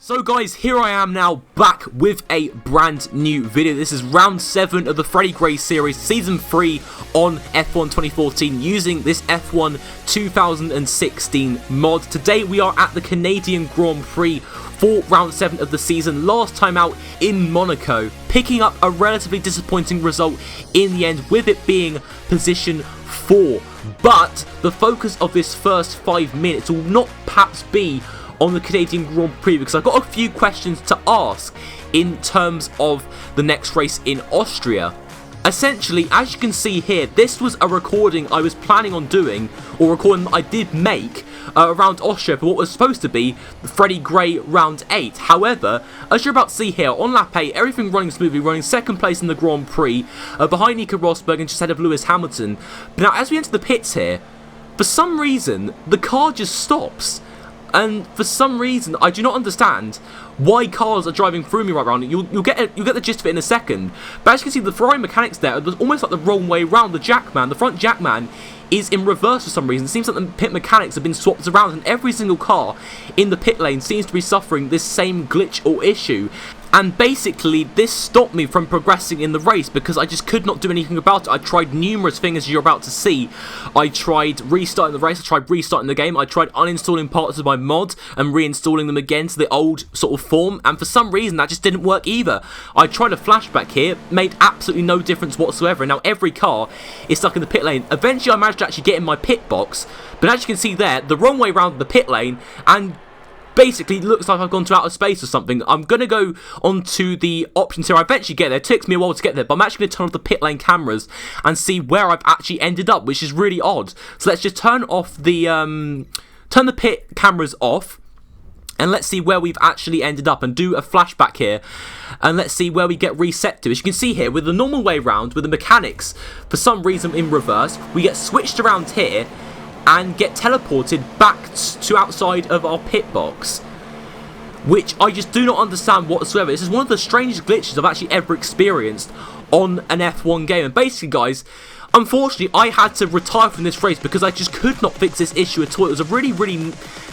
So guys, here I am now back with a brand new video. This is round 7 of the Freddie series, season 3 on F1 2014 using this F1 2016 mod. Today we are at the Canadian Grand Prix for round 7 of the season, last time out in Monaco, picking up a relatively disappointing result in the end with it being position 4. But the focus of this first 5 minutes will not perhaps be on the Canadian Grand Prix, because I've got a few questions to ask in terms of the next race in Austria. Essentially, as you can see here, this was a recording I was planning on doing, or recording that I did make around Austria for what was supposed to be the Freddie Gray round 8. However, as you're about to see here, on lap 8, everything running smoothly, running second place in the Grand Prix, behind Nico Rosberg and just ahead of Lewis Hamilton. But now, as we enter the pits here, for some reason, the car just stops. And for some reason, I do not understand why cars are driving through me right now. You'll get the gist of it in a second. But as you can see, the Ferrari mechanics there are almost like the wrong way around. The jackman, the front jackman, is in reverse for some reason. It seems like the pit mechanics have been swapped around, and every single car in the pit lane seems to be suffering this same glitch or issue. And basically, this stopped me from progressing in the race because I just could not do anything about it. I tried numerous things, as you're about to see. I tried restarting the race, I tried restarting the game, I tried uninstalling parts of my mod and reinstalling them again to the old sort of form, and for some reason that just didn't work either. I tried a flashback here, made absolutely no difference whatsoever, and now every car is stuck in the pit lane. Eventually I managed to actually get in my pit box, but as you can see there, the wrong way around the pit lane, and basically, looks like I've gone to outer space or something. I'm going to go onto the options here. I eventually get there. It takes me a while to get there, but I'm actually going to turn off the pit lane cameras and see where I've actually ended up, which is really odd. So let's just turn off the turn the pit cameras off, and let's see where we've actually ended up and do a flashback here. And let's see where we get reset to. As you can see here, with the normal way round, with the mechanics, for some reason in reverse, we get switched around here and get teleported back to outside of our pit box, which I just do not understand whatsoever. This is one of the strangest glitches I've actually ever experienced on an F1 game. And basically, guys, unfortunately, I had to retire from this race because I just could not fix this issue at all. It was a really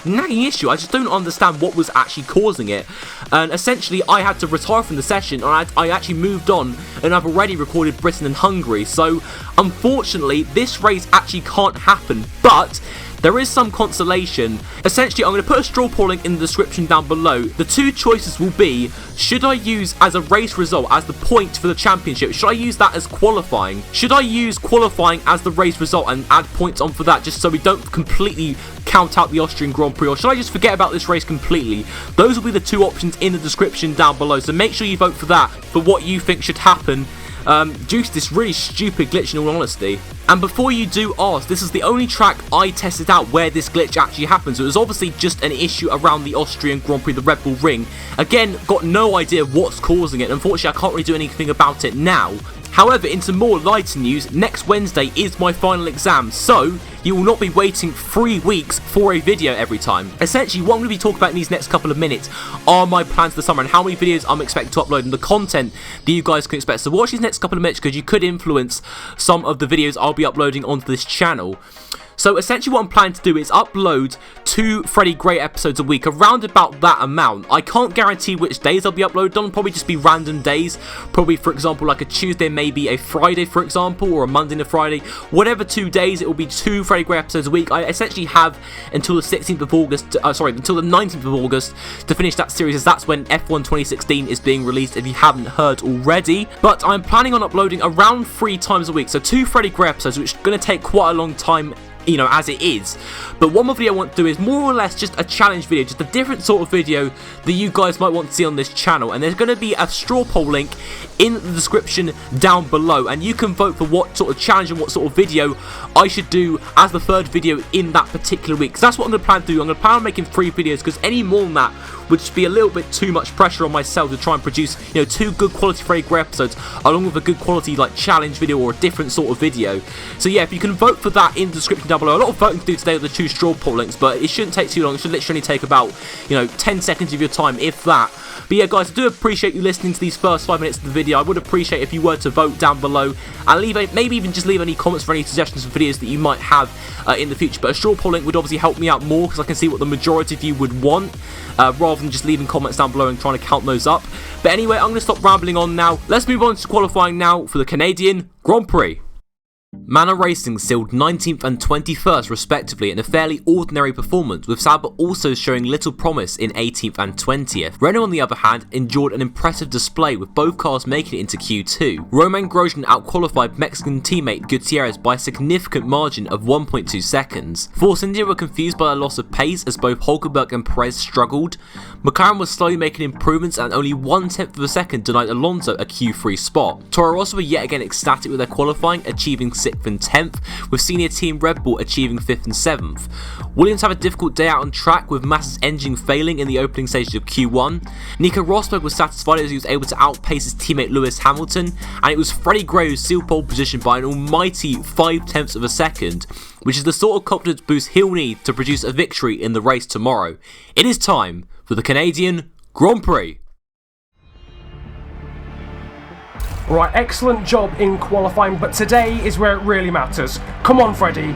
nagging issue. I just don't understand what was actually causing it. And essentially, I had to retire from the session, and I actually moved on, and I've already recorded Britain and Hungary. So, unfortunately, this race actually can't happen, but there is some consolation. Essentially, I'm going to put a straw poll link in the description down below. The two choices will be, should I use as a race result, as the point for the championship? Should I use that as qualifying? Should I use qualifying as the race result and add points on for that, just so we don't completely count out the Austrian Grand Prix? Or should I just forget about this race completely? Those will be the two options in the description down below, so make sure you vote for that, for what you think should happen due to this really stupid glitch, in all honesty. And before you do ask, this is the only track I tested out where this glitch actually happens. It was obviously just an issue around the Austrian Grand Prix, the Red Bull Ring. Again, got no idea what's causing it. Unfortunately, I can't really do anything about it now. However, into more lighter news, next Wednesday is my final exam, so you will not be waiting 3 weeks for a video every time. Essentially, what I'm going to be talking about in these next couple of minutes are my plans for the summer and how many videos I'm expecting to upload and the content that you guys can expect. So watch these next couple of minutes because you could influence some of the videos I'll be uploading onto this channel. So essentially what I'm planning to do is upload 2 Freddie Gray episodes a week, around about that amount. I can't guarantee which days I'll be uploaded on, probably just be random days. Probably, for example, like a Tuesday, maybe a Friday, for example, or a Monday and a Friday. Whatever 2 days, it will be 2 Freddie Gray episodes a week. I essentially have until the 16th of August, until the 19th of August to finish that series, as that's when F1 2016 is being released, if you haven't heard already. But I'm planning on uploading around 3 times a week, so 2 Freddie Gray episodes, which is going to take quite a long time, you know, as it is. But one more video I want to do is more or less just a challenge video, just a different sort of video that you guys might want to see on this channel. And there's going to be a straw poll link in the description down below, and you can vote for what sort of challenge and what sort of video I should do as the 3rd video in that particular week. Because that's what I'm going to plan to do. I'm going to plan on making 3 videos, because any more than that would just be a little bit too much pressure on myself to try and produce, you know, 2 good quality Freddie Gray episodes along with a good quality like challenge video or a different sort of video. So yeah, if you can vote for that in the description down down below. A lot of voting to do today with the 2 straw poll links, but it shouldn't take too long. It should literally take about, 10 seconds of your time, if that. But yeah, guys, I do appreciate you listening to these first 5 minutes of the video. I would appreciate if you were to vote down below and maybe even just leave any comments for any suggestions for videos that you might have in the future. But a straw poll link would obviously help me out more because I can see what the majority of you would want rather than just leaving comments down below and trying to count those up. But anyway, I'm going to stop rambling on now. Let's move on to qualifying now for the Canadian Grand Prix. Manor Racing sealed 19th and 21st respectively in a fairly ordinary performance, with Sauber also showing little promise in 18th and 20th. Renault on the other hand endured an impressive display with both cars making it into Q2. Romain Grosjean outqualified Mexican teammate Gutierrez by a significant margin of 1.2 seconds. Force India were confused by a loss of pace as both Hulkenberg and Perez struggled. McLaren was slowly making improvements and only 1/10 of a second denied Alonso a Q3 spot. Toro Rosso were yet again ecstatic with their qualifying, achieving 6th and 10th, with senior team Red Bull achieving 5th and 7th. Williams have a difficult day out on track, with Massa's engine failing in the opening stages of Q1. Nico Rosberg was satisfied as he was able to outpace his teammate Lewis Hamilton, and it was Freddie Gray who sealed pole position by an almighty 5/10 of a second, which is the sort of confidence boost he'll need to produce a victory in the race tomorrow. It is time for the Canadian Grand Prix. Right, excellent job in qualifying, but today is where it really matters. Come on, Freddie.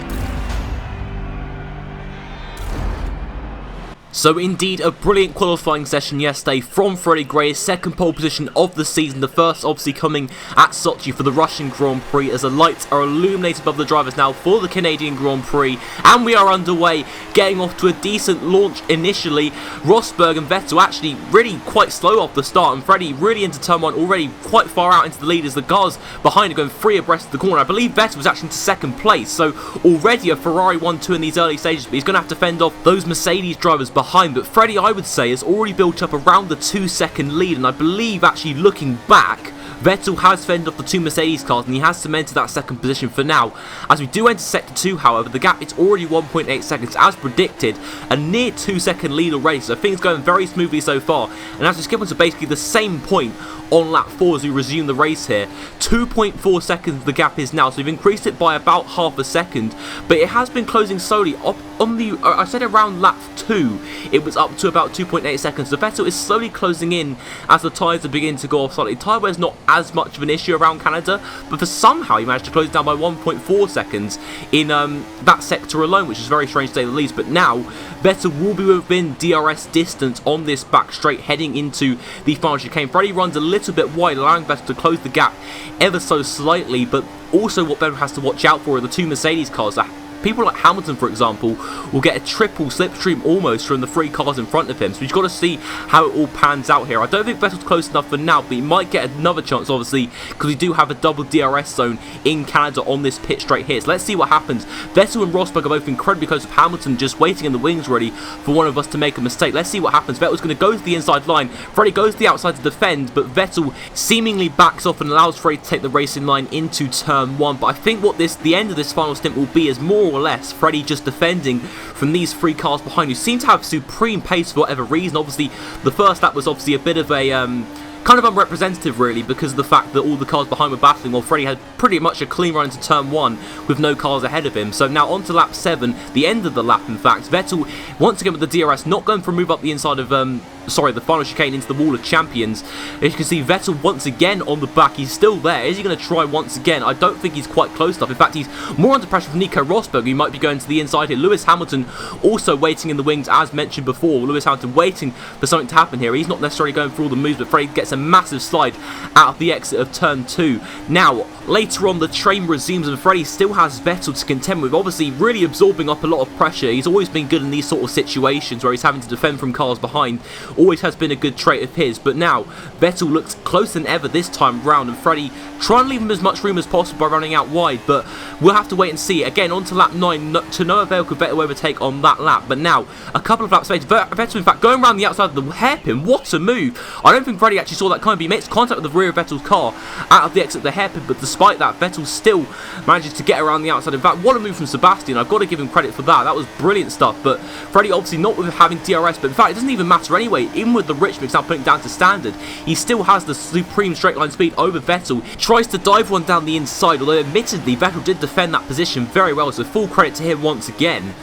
So indeed, a brilliant qualifying session yesterday from Freddie Gray, second pole position of the season, the first obviously coming at Sochi for the Russian Grand Prix, as the lights are illuminated above the drivers now for the Canadian Grand Prix, and we are underway, getting off to a decent launch initially. Rosberg and Vettel actually really quite slow off the start, and Freddie really into turn 1, already quite far out into the lead as the cars behind are going 3 abreast of the corner. I believe Vettel was actually into second place, so already a Ferrari 1-2 in these early stages, but he's going to have to fend off those Mercedes drivers behind. But Freddie, I would say, has already built up around the 2-second lead, and I believe actually looking back, Vettel has fended off the 2 Mercedes cars and he has cemented that second position for now. As we do enter sector 2, however, the gap is already 1.8 seconds as predicted, a near 2-second lead already, so things going very smoothly so far. And as we skip on to basically the same point on lap 4 as we resume the race here, 2.4 seconds the gap is now, so we've increased it by about half a second, but it has been closing slowly up on the, I said around lap 2, it was up to about 2.8 seconds. The Vettel is slowly closing in as the tyres are beginning to go off slightly. Tyre wear is not as much of an issue around Canada, but for somehow he managed to close it down by 1.4 seconds in that sector alone, which is very strange to say the least. But now Vettel will be within DRS distance on this back straight heading into the final chicane. Freddie runs a little bit wide, allowing Vettel to close the gap ever so slightly, but also what Vettel has to watch out for are the 2 Mercedes cars. People like Hamilton, for example, will get a triple slipstream almost from the 3 cars in front of him. So we've got to see how it all pans out here. I don't think Vettel's close enough for now, but he might get another chance, obviously, because we do have a double DRS zone in Canada on this pit straight here. So let's see what happens. Vettel and Rosberg are both incredibly close with Hamilton just waiting in the wings ready for one of us to make a mistake. Let's see what happens. Vettel's going to go to the inside line. Freddie goes to the outside to defend, but Vettel seemingly backs off and allows Freddie to take the racing line into turn 1. But I think what the end of this final stint will be is more or less Freddie just defending from these 3 cars behind who seem to have supreme pace for whatever reason. Obviously, the first lap was obviously a bit of a kind of unrepresentative really, because of the fact that all the cars behind were battling, while Freddie had pretty much a clean run into turn 1 with no cars ahead of him. So now on to lap 7, the end of the lap in fact. Vettel once again with the DRS, not going for a move up the inside of the final chicane into the wall of champions. As you can see, Vettel once again on the back. He's still there. Is he going to try once again? I don't think he's quite close enough. In fact, he's more under pressure from Nico Rosberg, who might be going to the inside here. Lewis Hamilton also waiting in the wings, as mentioned before. Lewis Hamilton waiting for something to happen here. He's not necessarily going for all the moves, but Freddie gets a massive slide out of the exit of turn 2. Now, later on, the train resumes, and Freddie still has Vettel to contend with, obviously really absorbing up a lot of pressure. He's always been good in these sort of situations where he's having to defend from cars behind. Always has been a good trait of his, but now Vettel looks closer than ever this time round, and Freddie trying to leave him as much room as possible by running out wide, but we'll have to wait and see. Again, on to lap 9, to no avail could Vettel overtake on that lap, but now, a couple of laps later, Vettel in fact going around the outside of the hairpin. What a move! I don't think Freddie actually saw that coming, but he makes contact with the rear of Vettel's car out of the exit of the hairpin, but despite that, Vettel still manages to get around the outside. In fact, what a move from Sebastian. I've got to give him credit for that. That was brilliant stuff, but Freddie obviously not with having DRS, but in fact, it doesn't even matter anyway. way, even with the rich mix now putting down to standard, he still has the supreme straight line speed over Vettel. Tries to dive one down the inside, although admittedly Vettel did defend that position very well, so full credit to him once again.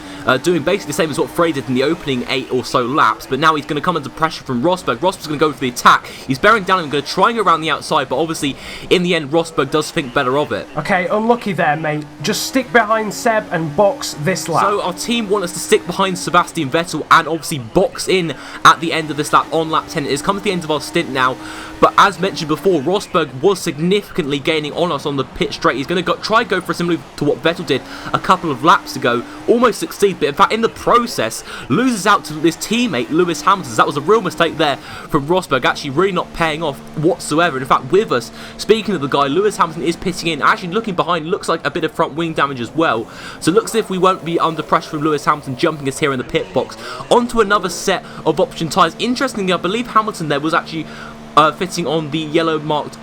Doing basically the same as what Freddie did in the opening 8 or so laps, but now he's going to come under pressure from Rosberg. Rosberg's going to go for the attack. He's bearing down and going to try and go around the outside, but obviously in the end Rosberg does think better of it. Okay, unlucky there, mate. Just stick behind Seb and box this lap. So our team want us to stick behind Sebastian Vettel and obviously box in at the end of this lap on lap 10. It has come to the end of our stint now, but as mentioned before, Rosberg was significantly gaining on us on the pit straight. He's going to try and go for a similar to what Vettel did a couple of laps ago, almost succeed, but in fact in the process loses out to his teammate Lewis Hamilton. So that was a real mistake there from Rosberg, actually really not paying off whatsoever. And in fact, with us, speaking of the guy, Lewis Hamilton is pitching in, actually looking behind, looks like a bit of front wing damage as well. So it looks as if we won't be under pressure from Lewis Hamilton jumping us here in the pit box. Onto another set of option tyres. Interestingly, I believe Hamilton there was actually fitting on the yellow marked,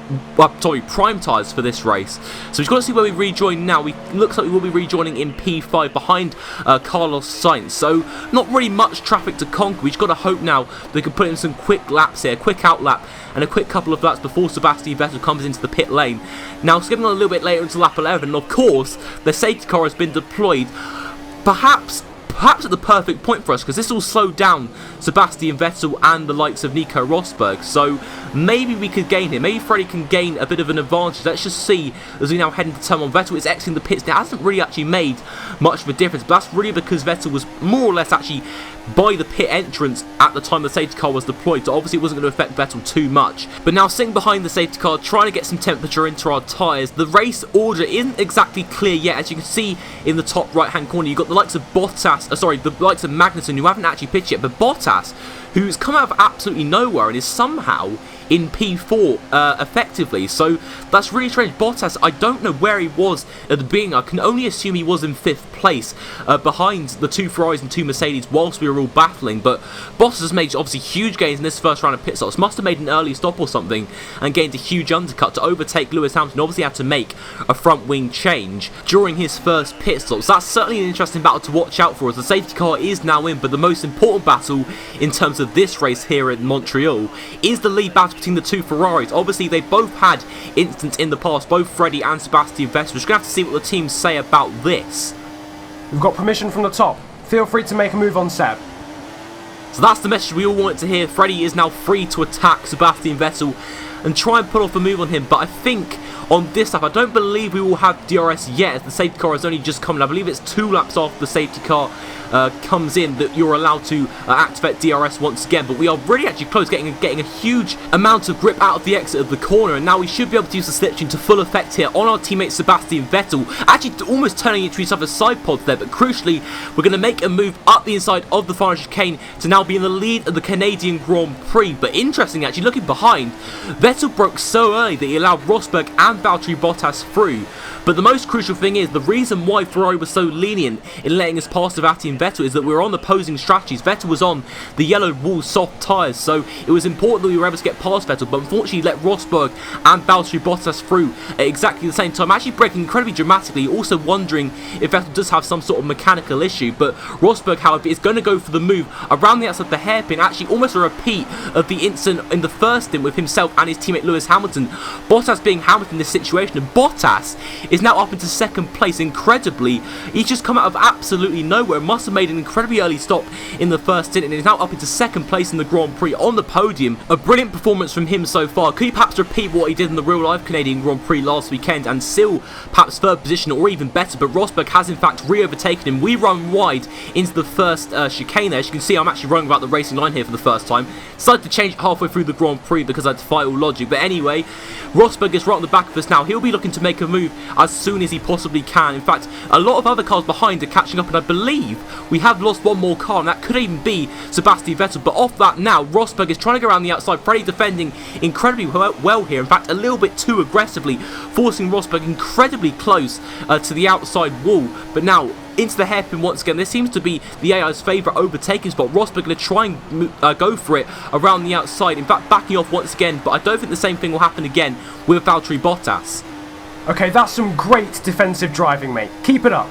prime tyres for this race. So we've got to see where we rejoin now. Looks like we will be rejoining in P5 behind Carlos Sainz. So not really much traffic to conquer. We've just got to hope now they can put in some quick laps here, quick out lap and a quick couple of laps before Sebastian Vettel comes into the pit lane. Now skipping on a little bit later into lap 11, and of course the safety car has been deployed. Perhaps at the perfect point for us, because this will slow down Sebastian Vettel and the likes of Nico Rosberg. So maybe we could gain here. Maybe Freddie can gain a bit of an advantage. Let's just see as we now head into turn 1. Vettel is exiting the pits. It hasn't really actually made much of a difference, but that's really because Vettel was more or less actually by the pit entrance at the time the safety car was deployed, so obviously it wasn't going to affect Vettel too much. But now sitting behind the safety car, trying to get some temperature into our tyres. The race order isn't exactly clear yet. As you can see in the top right hand corner, you've got the likes of Bottas, the likes of Magnussen, who haven't actually pitched yet, but Bottas, who's come out of absolutely nowhere and is somehow in P4 effectively. So that's really strange. Bottas, I don't know where he was at the beginning. I can only assume he was in 5th place behind the 2 Ferraris and 2 Mercedes whilst we were all battling. But Bottas has made obviously huge gains in this first round of pit stops. Must have made an early stop or something and gained a huge undercut to overtake Lewis Hamilton. Obviously had to make a front wing change during his first pit stop. So that's certainly an interesting battle to watch out for, as the safety car is now in. But the most important battle in terms of this race here in Montreal is the lead battle between the 2 Ferraris. Obviously they both had incidents in the past, both Freddie and Sebastian Vettel. We're just going to have to see what the teams say about this. We've got permission from the top. Feel free to make a move on Seb. So that's the message we all wanted to hear. Freddie is now free to attack Sebastian Vettel and try and pull off a move on him, but I think on this lap, I don't believe we will have DRS yet, as the safety car has only just come in. I believe it's 2 laps after the safety car comes in that you're allowed to activate DRS once again. But we are really actually close, getting a huge amount of grip out of the exit of the corner, and now we should be able to use the slipstream to full effect here on our teammate Sebastian Vettel, actually almost turning into each other's side pods there. But crucially, we're going to make a move up the inside of the final chicane to now be in the lead of the Canadian Grand Prix. But interestingly, actually looking behind, Vettel broke so early that he allowed Rosberg and Valtteri Bottas through. But the most crucial thing is, the reason why Ferrari was so lenient in letting us pass Sebastian Vettel is that we were on opposing strategies. Vettel was on the yellow wall soft tyres, so it was important that we were able to get past Vettel, but unfortunately let Rosberg and Valtteri Bottas through at exactly the same time, actually breaking incredibly dramatically, also wondering if Vettel does have some sort of mechanical issue. But Rosberg, however, is going to go for the move around the outside of the hairpin, actually almost a repeat of the incident in the first stint with himself and his teammate Lewis Hamilton. Bottas being Hamilton in this situation, and Bottas is now up into 2nd place. Incredibly, he's just come out of absolutely nowhere, must have made an incredibly early stop in the first stint, and is now up into 2nd place in the Grand Prix on the podium. A brilliant performance from him so far. Could he perhaps repeat what he did in the real life Canadian Grand Prix last weekend and still perhaps 3rd position or even better? But Rosberg has in fact re-overtaken him. We run wide into the first chicane there. As you can see, I'm actually running about the racing line here for the first time. Decided to change it halfway through the Grand Prix because I defy all logic. But anyway, Rosberg is right on the back of us now. He'll be looking to make a move as soon as he possibly can. In fact, a lot of other cars behind are catching up, and I believe we have lost one more car, and that could even be Sebastian Vettel. But off that now, Rosberg is trying to go around the outside. Freddie defending incredibly well here. In fact, a little bit too aggressively, forcing Rosberg incredibly close to the outside wall. But now into the hairpin once again. This seems to be the AI's favourite overtaking spot. Rosberg going to try and go for it around the outside. In fact, backing off once again, but I don't think the same thing will happen again with Valtteri Bottas. Okay, that's some great defensive driving, mate. Keep it up.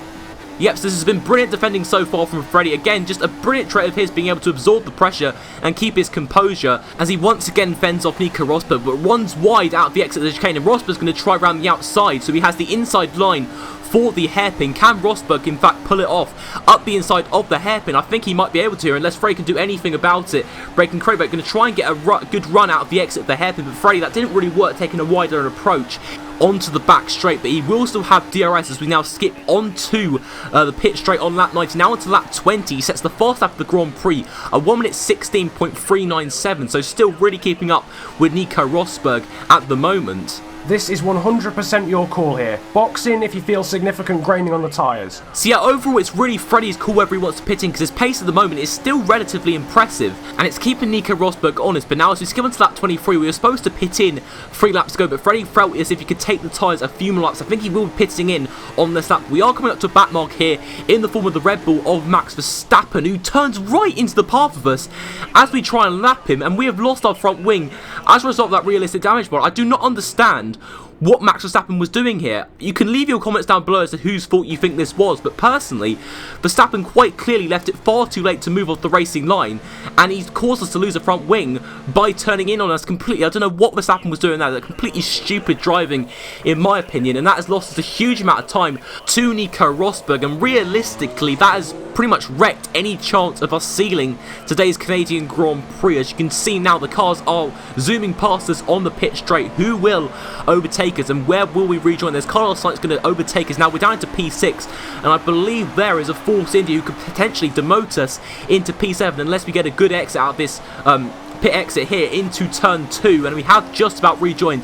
Yep, so this has been brilliant defending so far from Freddie. Again, just a brilliant trait of his being able to absorb the pressure and keep his composure as he once again fends off Nico Rosberg, but runs wide out of the exit of the chicane, and Rosberg's going to try around the outside, so he has the inside line for the hairpin. Can Rosberg in fact pull it off up the inside of the hairpin? I think he might be able to, unless Freddie can do anything about it. Breaking Crowback going to try and get a good run out of the exit of the hairpin, but Freddie, that didn't really work, taking a wider approach onto the back straight, but he will still have DRS as we now skip onto the pit straight on lap 90. Now onto lap 20, he sets the fast lap of the Grand Prix, a 1 minute 16.397, so still really keeping up with Nico Rosberg at the moment. This is 100% your call here. Box in if you feel significant graining on the tyres. So yeah, overall it's really Freddie's call wherever he wants to pit in, because his pace at the moment is still relatively impressive, and it's keeping Nico Rosberg honest. But now as we skip onto lap 23, we were supposed to pit in 3 laps ago, but Freddie felt as if he could take the tyres a few more laps. I think he will be pitting in on this lap. We are coming up to a back mark here in the form of the Red Bull of Max Verstappen, who turns right into the path of us as we try and lap him, and we have lost our front wing as a result of that realistic damage bar. I do not understand what Max Verstappen was doing here. You can leave your comments down below as to whose fault you think this was, but personally, Verstappen quite clearly left it far too late to move off the racing line, and he's caused us to lose a front wing by turning in on us completely. I don't know what Verstappen was doing there. That's completely stupid driving, in my opinion, and that has lost us a huge amount of time to Nico Rosberg, and realistically, that has pretty much wrecked any chance of us sealing today's Canadian Grand Prix. As you can see now, the cars are zooming past us on the pit straight. Who will overtake us, and where will we rejoin? There's Carlos Sainz going to overtake us. Now we're down to P6, and I believe there is a Force India who could potentially demote us into P7 unless we get a good exit out of this pit exit here into turn 2, and we have just about rejoined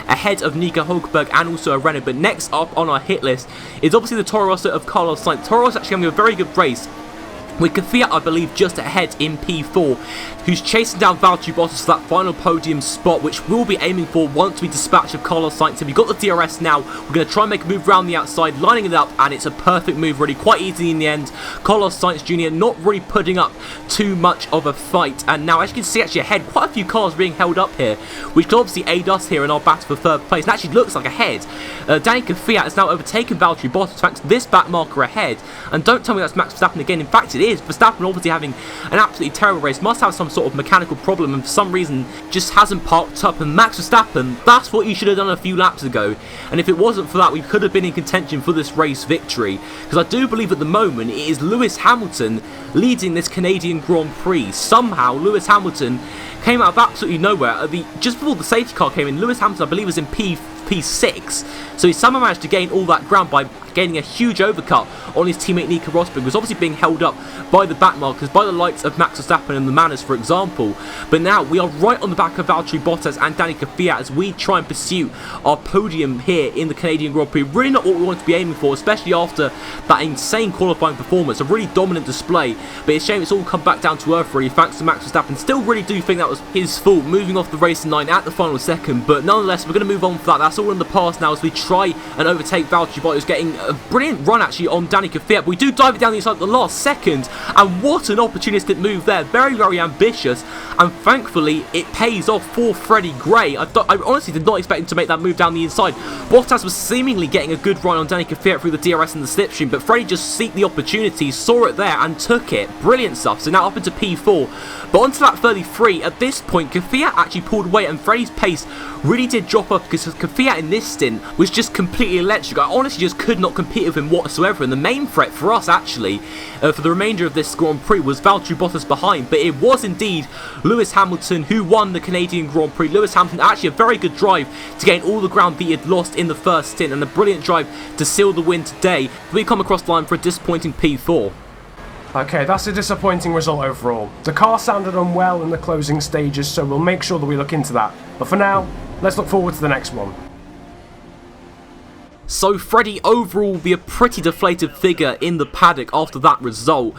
ahead of Nico Hulkenberg and also a Renault. But next up on our hit list is obviously the Toro Rosso of Carlos Sainz. Toro Rosso actually having a very good race, with Kvyat, I believe, just ahead in P4, who's chasing down Valtteri Bottas for that final podium spot, which we'll be aiming for once we dispatch of Carlos Sainz. We've got the DRS now. We're going to try and make a move around the outside, lining it up, and it's a perfect move, really quite easy in the end. Carlos Sainz Jr. not really putting up too much of a fight, and now as you can see actually ahead, quite a few cars being held up here, which can obviously aid us here in our battle for third place, and actually looks like ahead. Danny Kvyat has now overtaken Valtteri Bottas thanks to this back marker ahead, and don't tell me that's Max Verstappen again. In fact, it is. Verstappen obviously having an absolutely terrible race, must have some sort of mechanical problem, and for some reason just hasn't parked up. And Max Verstappen, that's what he should have done a few laps ago, and if it wasn't for that, we could have been in contention for this race victory, because I do believe at the moment it is Lewis Hamilton leading this Canadian Grand Prix. Somehow Lewis Hamilton came out of absolutely nowhere just before the safety car came in. Lewis Hamilton, I believe, was in P6, so he somehow managed to gain all that ground by gaining a huge overcut on his teammate Nico Rosberg, who was obviously being held up by the back markers, by the likes of Max Verstappen and the Manners, for example. But now we are right on the back of Valtteri Bottas and Danny Kvyat as we try and pursue our podium here in the Canadian Grand Prix. Really not what we want to be aiming for, especially after that insane qualifying performance, a really dominant display. But it's a shame it's all come back down to earth, really, thanks to Max Verstappen. Still really do think that was his fault, moving off the racing line at the final second, but nonetheless, we're going to move on for that. That's all in the past now as we try and overtake Valtteri Bottas, getting a brilliant run actually on Danny Kvyat. But we do dive it down the inside at the last second, and what an opportunistic move there. Very, very ambitious, and thankfully it pays off for Freddie Gray. I honestly did not expect him to make that move down the inside. Bottas was seemingly getting a good run on Danny Kvyat through the DRS and the slipstream, but Freddie just seeked the opportunity, saw it there and took it. Brilliant stuff. So now up into P4, but onto lap 33. At this point, Kvyat actually pulled away, and Freddie's pace really did drop off because Kvyat in this stint was just completely electric. I honestly just could not compete with him whatsoever, and the main threat for us actually for the remainder of this Grand Prix was Valtteri Bottas behind, but it was indeed Lewis Hamilton who won the Canadian Grand Prix. Lewis Hamilton actually a very good drive to gain all the ground that he had lost in the first stint, and a brilliant drive to seal the win today. We come across the line for a disappointing P4. Okay, that's a disappointing result overall. The car sounded unwell in the closing stages, so we'll make sure that we look into that. But for now, let's look forward to the next one. So Freddie overall will be a pretty deflated figure in the paddock after that result.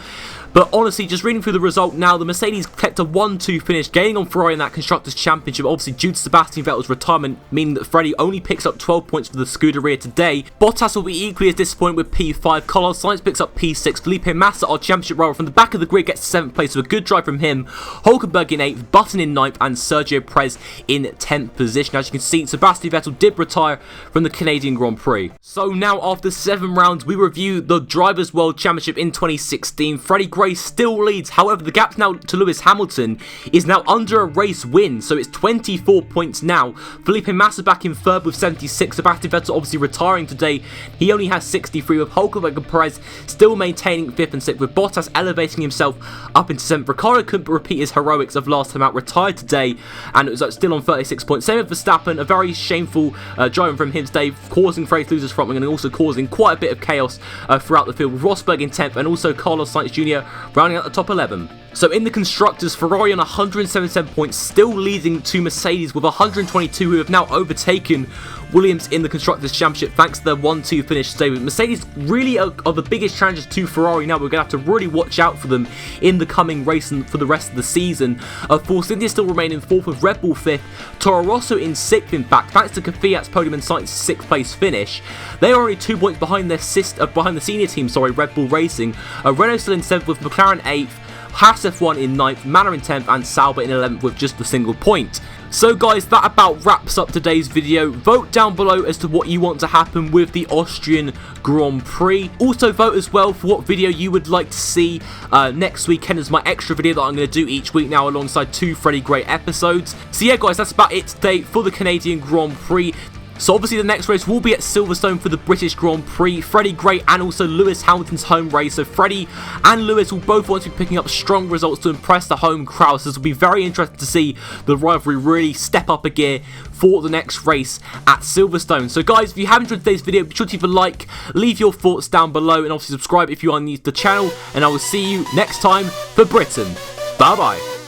But honestly, just reading through the result now, the Mercedes kept a 1-2 finish, gaining on Ferrari in that Constructors' Championship, obviously due to Sebastian Vettel's retirement, meaning that Freddie only picks up 12 points for the Scuderia today. Bottas will be equally as disappointed with P5, Carlos Sainz picks up P6, Felipe Massa, our championship rival from the back of the grid, gets 7th place, so a good drive from him, Hulkenberg in 8th, Button in 9th, and Sergio Perez in 10th position. As you can see, Sebastian Vettel did retire from the Canadian Grand Prix. So now, after 7 rounds, we review the Drivers' World Championship in 2016. Freddie Gray still leads, however, the gap now to Lewis Hamilton is now under a race win, so it's 24 points now. Felipe Massa back in 3rd with 76, Sebastian Vettel obviously retiring today, he only has 63, with Hulkenberg and Perez still maintaining 5th and 6th, with Bottas elevating himself up into 7th. Ricciardo couldn't repeat his heroics of last time out, retired today, and it was still on 36 points. Same with Verstappen, a very shameful driving from him today, causing Ferrari to lose his front wing and also causing quite a bit of chaos throughout the field, with Rosberg in 10th and also Carlos Sainz Jr. rounding out the top 11. So in the Constructors, Ferrari on 177 points, still leading to Mercedes with 122, who have now overtaken Williams in the Constructors' Championship thanks to their 1-2 finish today. But Mercedes really are the biggest challengers to Ferrari now. We're going to have to really watch out for them in the coming race and for the rest of the season. Force India still remain in 4th with Red Bull 5th, Toro Rosso in 6th in fact, thanks to Kvyat's podium and Sainz's 6th place finish. They are only 2 points behind their behind the senior team, Red Bull Racing. Renault still in 7th with McLaren 8th, Haas F1 in 9th, Manor in 10th, and Sauber in 11th with just a single point. So guys, that about wraps up today's video. Vote down below as to what you want to happen with the Austrian Grand Prix. Also vote as well for what video you would like to see next weekend as my extra video that I'm going to do each week now alongside 2 Freddie Gray episodes. So yeah guys, that's about it today for the Canadian Grand Prix. So obviously the next race will be at Silverstone for the British Grand Prix. Freddie Gray and also Lewis Hamilton's home race. So Freddie and Lewis will both want to be picking up strong results to impress the home crowd. So this will be very interesting to see the rivalry really step up a gear for the next race at Silverstone. So guys, if you have enjoyed today's video, be sure to leave a like, leave your thoughts down below, and obviously subscribe if you are new to the channel. And I will see you next time for Britain. Bye bye.